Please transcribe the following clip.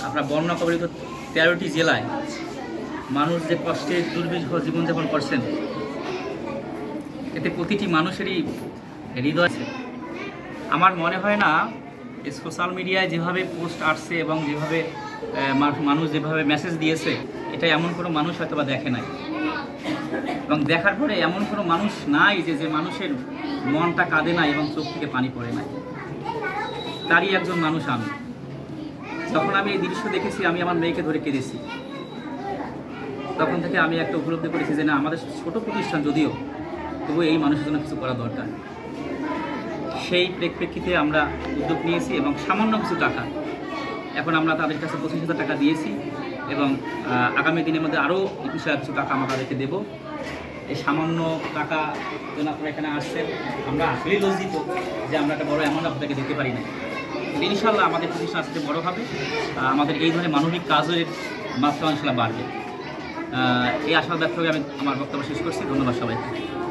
আপনার বন্যা কবলিত 13টি জেলায় মানুষ যে কষ্টে দুর্বিষহ জীবনযাপন করছেন, এতে প্রতিটি মানুষেরই হৃদয় আছে। আমার মনে হয় না এই সোশ্যাল মিডিয়ায় যেভাবে পোস্ট আসছে এবং যেভাবে মানুষ যেভাবে মেসেজ দিয়েছে, এটা এমন কোনো মানুষ হয়তো বা দেখে নাই, এবং দেখার পরে এমন কোনো মানুষ নাই যে মানুষের মনটা কাঁদে না এবং চোখ থেকে পানি পড়ে নাই। তারই একজন মানুষ আমি। যখন আমি এই দৃশ্য দেখেছি, আমি আমার মেয়েকে ধরে কেঁদেছি। তখন থেকে আমি একটা উপলব্ধি করেছি যে না, আমাদের ছোট প্রতিষ্ঠান যদিও, তবু এই মানুষের জন্য কিছু করা দরকার। সেই প্রেক্ষিতে আমরা উদ্যোগ নিয়েছি এবং সামান্য কিছু টাকা, এখন আমরা তাদের কাছে 25,000 টাকা দিয়েছি এবং আগামী দিনের মধ্যে আরও কিছু টাকা আমরা তাদেরকে দেবো। এই সামান্য টাকা যেন আপনারা এখানে আসছেন, আমরা আসলেই লজ্জিত যে আমরা একটা বড় অ্যামাউন্ট আপনাদেরকে দিতে পারি না। ইনশাল্লাহ আমাদের প্রতিষ্ঠান আসতে বড় হবে, আমাদের এই ধরনের মানবিক কাজের মাত্রা ইনশাল্লাহ বাড়বে। এই আশা ব্যক্ত করে আমি আমার বক্তব্য শেষ করছি। ধন্যবাদ সবাইকে।